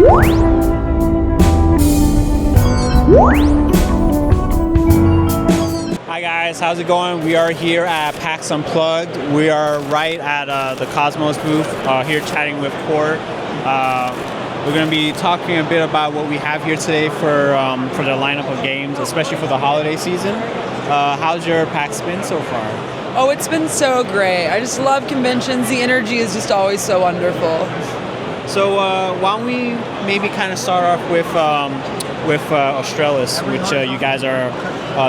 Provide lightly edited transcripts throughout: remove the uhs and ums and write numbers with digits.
Hi guys, how's it going? We are here at PAX Unplugged. We are right at the Kosmos booth, here chatting with Court. We're going to be talking a bit about what we have here today for the lineup of games, especially for the holiday season. How's your PAX been so far? Oh, it's been so great. I just love conventions. The energy is just always so wonderful. So why don't we maybe kind of start off with Australis, which you guys are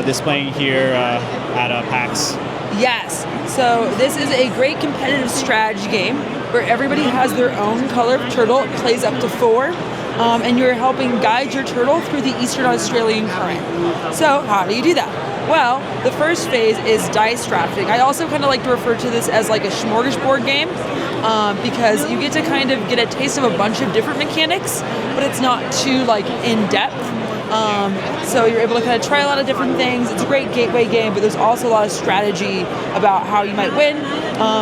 displaying here at PAX. Yes. So this is a great competitive strategy game where everybody has their own color of turtle. It plays up to 4. And you're helping guide your turtle through the Eastern Australian current. So how do you do that? Well, the first phase is dice drafting. I also kind of like to refer to this as like a smorgasbord game because you get to kind of get a taste of a bunch of different mechanics, but it's not too like in depth. So you're able to kind of try a lot of different things. It's a great gateway game, but there's also a lot of strategy about how you might win.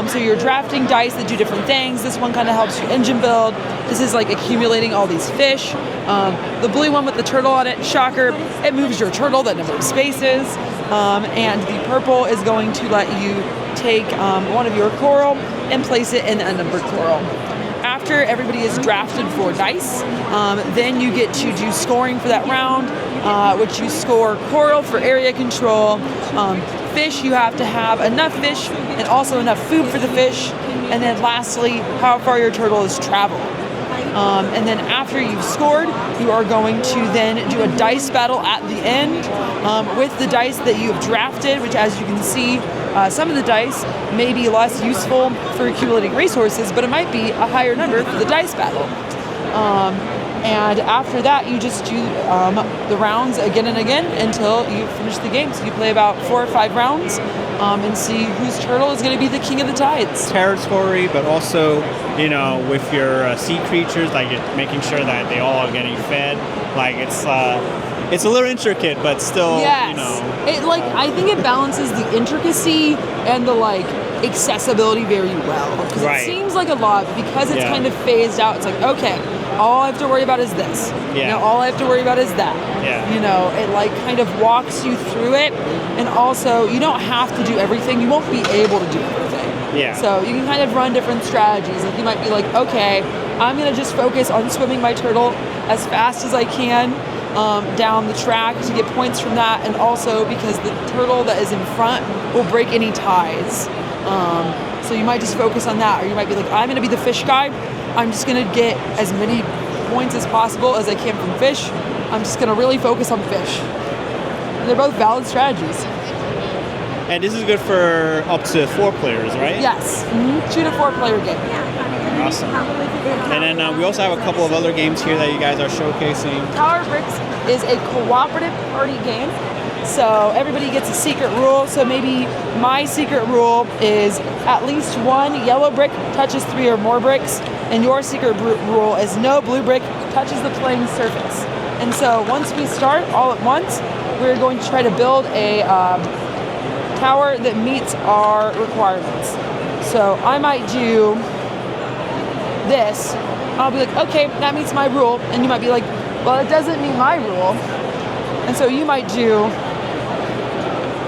So you're drafting dice that do different things. This one kind of helps you engine build. This is like accumulating all these fish. The blue one with the turtle on it, shocker, it moves your turtle that number of spaces. And the purple is going to let you take one of your coral and place it in a numbered coral. After everybody is drafted for dice, then you get to do scoring for that round, which you score coral for area control. Fish, you have to have enough fish and also enough food for the fish. And then lastly, how far your turtle has traveled. And then after you've scored, you are going to then do a dice battle at the end with the dice that you have drafted, which as you can see, some of the dice may be less useful for accumulating resources, but it might be a higher number for the dice battle. And after that, you just do the rounds again and again until you finish the game. So you play about 4 or 5 rounds and see whose turtle is going to be the king of the tides. Territory, but also, you know, with your sea creatures, like making sure that they all are getting fed. Like it's a little intricate, but still, yes. You know. It I think it balances the intricacy and the accessibility very well. Because right. It seems like a lot, but because it's kind of phased out, it's like, okay, all I have to worry about is this. Yeah. You know, all I have to worry about is that. Yeah. You know, it kind of walks you through it, and also you don't have to do everything. You won't be able to do everything. Yeah. So you can kind of run different strategies. Like you might be like, okay, I'm gonna just focus on swimming my turtle as fast as I can down the track to get points from that, and also because the turtle that is in front will break any ties. So you might just focus on that, or you might be like, I'm gonna be the fish guy. I'm just gonna get as many points as possible as I can from fish. I'm just gonna really focus on fish. And they're both valid strategies. And this is good for up to 4 players, right? Yes, 2 to 4 player game. Awesome. And then we also have a couple of other games here that you guys are showcasing. Tower Bricks is a cooperative party game. So everybody gets a secret rule. So maybe my secret rule is at least 1 yellow brick touches 3 or more bricks. And your secret rule is no blue brick touches the playing surface. And so once we start all at once, we're going to try to build a tower that meets our requirements. So I might do this. I'll be like, okay, that meets my rule. And you might be like, well, it doesn't meet my rule. And so you might do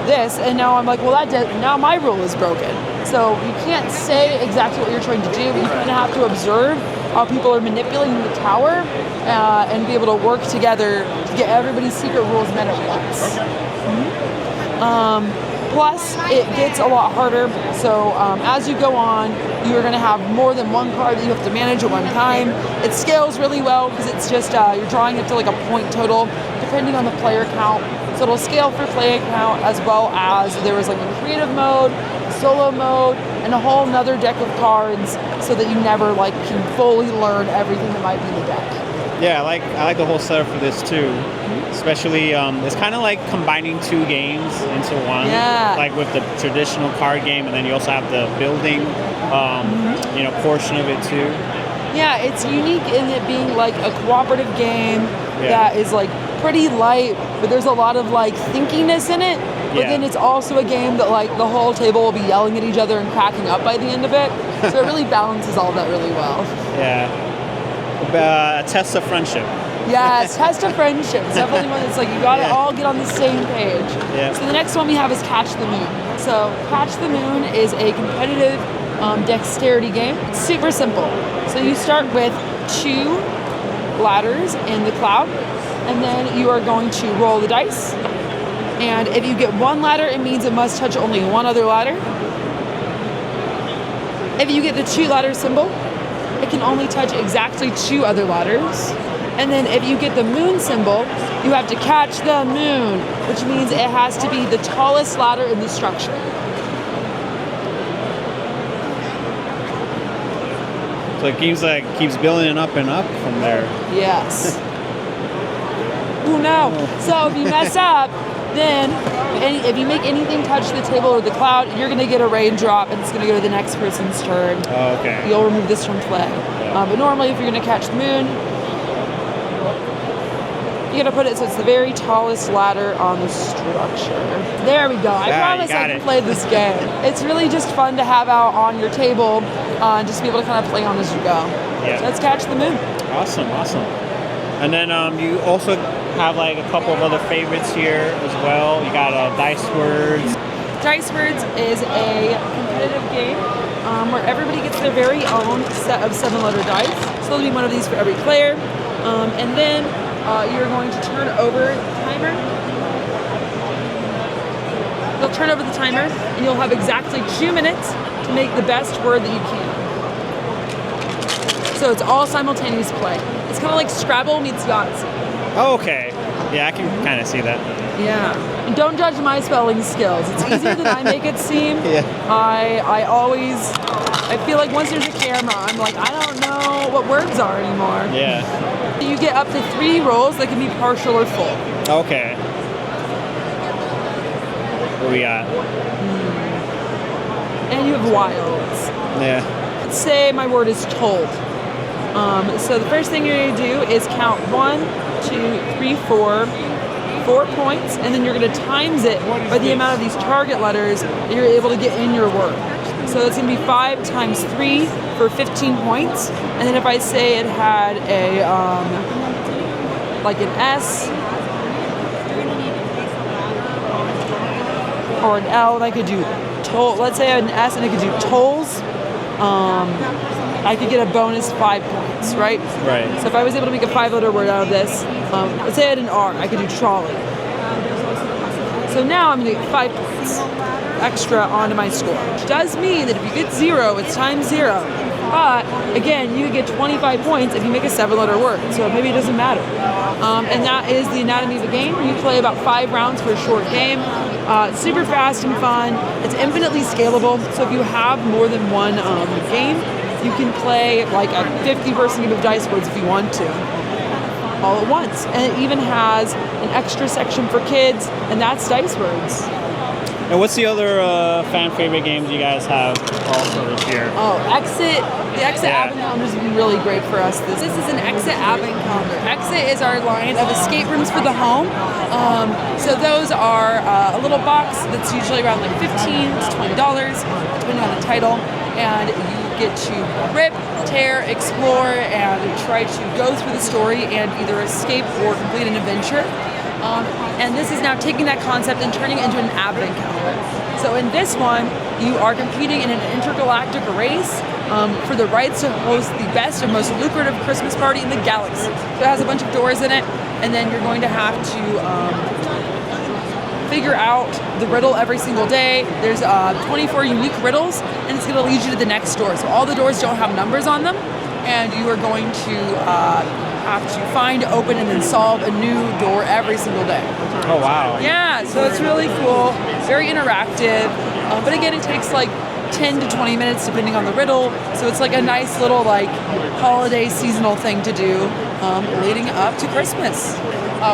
this, and now I'm like, well, now my rule is broken. So you can't say exactly what you're trying to do, but you kind of have to observe how people are manipulating the tower and be able to work together to get everybody's secret rules met at once. Plus, it gets a lot harder. So as you go on, you are going to have more than 1 card that you have to manage at one time. It scales really well because it's just you're drawing up to a point total, depending on the player count. So it'll scale for player count, as well as there is a creative mode, solo mode, and a whole nother deck of cards, so that you never can fully learn everything that might be in the deck. Yeah, I like the whole setup for this too. Especially, it's kind of like combining 2 games into one. Yeah. Like with the traditional card game, and then you also have the building, portion of it too. Yeah, it's unique in it being a cooperative game that is pretty light, but there's a lot of thinkiness in it. But then it's also a game that the whole table will be yelling at each other and cracking up by the end of it. So it really balances all that really well. Yeah. A test of friendship. Yes, test of friendship. It's definitely one that's like you gotta all get on the same page. Yeah. So the next one we have is Catch the Moon. So Catch the Moon is a competitive dexterity game. It's super simple. So you start with 2 ladders in the cloud, and then you are going to roll the dice. And if you get 1 ladder, it means it must touch only 1 other ladder. If you get the 2 ladder symbol, it can only touch exactly 2 other ladders. And then if you get the moon symbol, you have to catch the moon, which means it has to be the tallest ladder in the structure. So it keeps building up and up from there. Yes. Oh no. So if you mess up, then if you make anything touch the table or the cloud, you're going to get a raindrop and it's going to go to the next person's turn. Oh, okay. You'll remove this from play. But normally if you're going to catch the moon, you're going to put it so it's the very tallest ladder on the structure. There we go. I promise I can play this game. It's really just fun to have out on your table and just be able to kind of play on as you go. Yeah. So let's Catch the Moon. Awesome. And then you also have like a couple of other favorites here as well. You got Dice Words. Dice Words is a competitive game where everybody gets their very own set of 7-letter dice. So there'll be one of these for every player. And then you're going to turn over the timer. You'll turn over the timer and you'll have exactly 2 minutes to make the best word that you can. So it's all simultaneous play. It's kind of like Scrabble meets Yahtzee. Oh, okay. Yeah, I can kind of see that. Yeah. And don't judge my spelling skills. It's easier than I make it seem. Yeah. I feel like once there's a camera, I'm like, I don't know what words are anymore. Yeah. You get up to 3 rolls that can be partial or full. Okay. What do we got? And you have wilds. Yeah. Let's say my word is told. So the first thing you're going to do is count 1, 2, 3, 4 points, and then you're going to times it by the amount of these target letters that you're able to get in your word. So it's going to be 5 times 3 for 15 points. And then if I say it had a, like an S or an L, and I could do toll. Let's say I had an S and I could do tolls. I could get a bonus 5 points, right? Right. So if I was able to make a 5-letter word out of this, let's say I had an R, I could do trolley. So now I'm going to get 5 points extra onto my score, which does mean that if you get 0, it's times 0. But again, you get 25 points if you make a 7-letter word, so maybe it doesn't matter. And that is the anatomy of the game. You play about 5 rounds for a short game. It's super fast and fun. It's infinitely scalable, so if you have more than one game, you can play like a 50-person game of Dice Words if you want to, all at once. And it even has an extra section for kids, and that's Dice Words. And what's the other fan favorite games you guys have also this year? Oh, Exit. The Exit Advent Calendar has been really great for us. This is an Exit Advent Calendar. Exit is our line of escape rooms for the home. So those are a little box that's usually around like $15 to $20, depending on the title. And you get to rip, tear, explore, and try to go through the story and either escape or complete an adventure. And this is now taking that concept and turning it into an advent calendar. So in this one, you are competing in an intergalactic race for the rights to host the best and most lucrative Christmas party in the galaxy. So it has a bunch of doors in it, and then you're going to have to figure out the riddle every single day. There's 24 unique riddles, and it's going to lead you to the next door. So all the doors don't have numbers on them, and you are going to have to find, open, and then solve a new door every single day. Oh, wow. Yeah, so it's really cool, very interactive, but again, it takes like 10 to 20 minutes depending on the riddle, so it's like a nice little like holiday seasonal thing to do leading up to Christmas.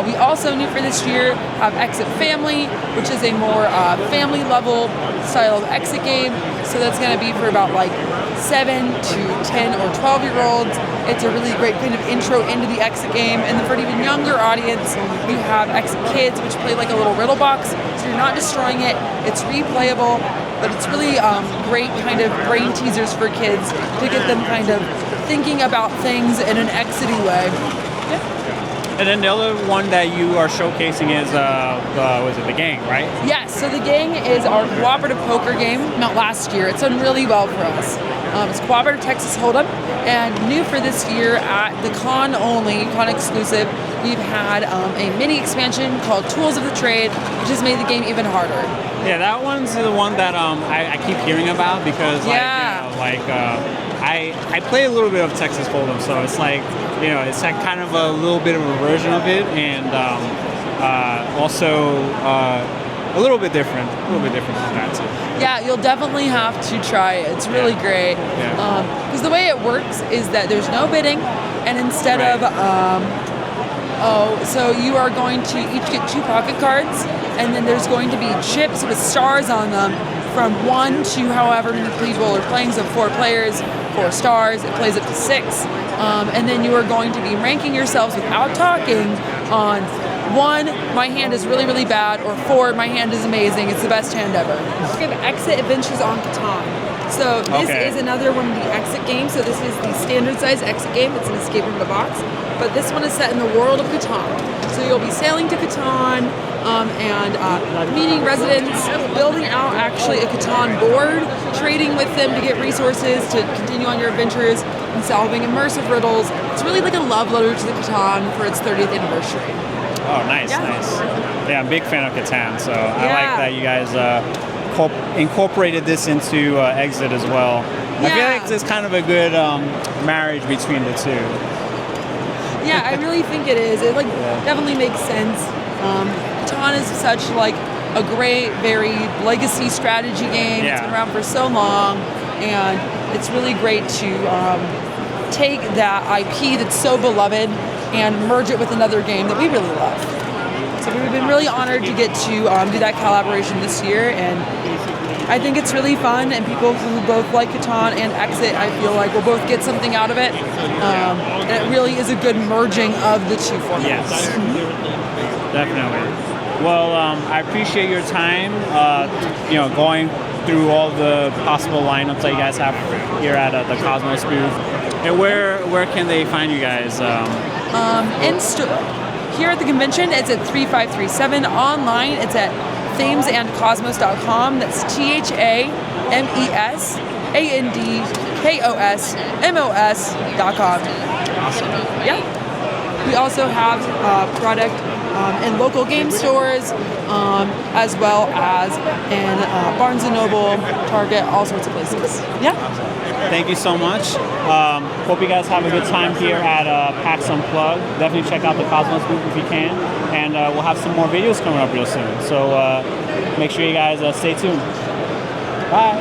We also, new for this year, have Exit Family, which is a more family level style of exit game. So that's going to be for about like 7 to 10 or 12-year-olds. It's a really great kind of intro into the exit game. And then for an even younger audience, we have Exit Kids, which play like a little riddle box. So you're not destroying it. It's replayable, but it's really great kind of brain teasers for kids to get them kind of thinking about things in an exity way. And then the other one that you are showcasing is the gang, right? Yes, so the gang is our cooperative poker game. Not last year. It's done really well for us. It's cooperative Texas Hold'em, and new for this year at the con only, con exclusive, we've had a mini expansion called Tools of the Trade, which has made the game even harder. Yeah, that one's the one that I keep hearing about because I play a little bit of Texas Hold'em, so it's like, it's like kind of a little bit of a version of it, and also a little bit different from that too. Yeah, you'll definitely have to try it. It's really great. Because the way it works is that there's no bidding, and instead of so you are going to each get 2 pocket cards, and then there's going to be chips with stars on them from 1 to however many people are playing. So 4 players, 4 stars. It plays up to 6, and then you are going to be ranking yourselves without talking on 1, my hand is really, really bad, or 4, my hand is amazing. It's the best hand ever. We have Exit Adventures on Catan. So this is another one of the exit games. So this is the standard size exit game. It's an escape from the box. But this one is set in the world of Catan. So you'll be sailing to Catan and meeting residents, building out actually a Catan board, trading with them to get resources to continue on your adventures, and solving immersive riddles. It's really like a love letter to the Catan for its 30th anniversary. Oh, nice. Yeah, I'm a big fan of Catan, so I like that you guys incorporated this into Exit as well. I feel like it's kind of a good marriage between the two. Yeah, I really think it is. It definitely makes sense. Catan is such like a great, very legacy strategy game. It's been around for so long, and it's really great to take that IP that's so beloved and merge it with another game that we really love. So we've been really honored to get to do that collaboration this year, and I think it's really fun, and people who both like Catan and Exit, I feel like, will both get something out of it. And it really is a good merging of the 2 formats. Yes, definitely. Well, I appreciate your time, going through all the possible lineups that you guys have here at the Kosmos booth. And where can they find you guys? Here at the convention, it's at 3537. Online, it's at thamesandkosmos.com. That's THAMESANDKOSMOS.com. Awesome. Yeah. We also have product in local game stores, as well as in Barnes & Noble, Target, all sorts of places. Yeah. Thank you so much. Hope you guys have a good time here at PAX Unplugged. Definitely check out the Kosmos booth if you can. And we'll have some more videos coming up real soon. So make sure you guys stay tuned. Bye.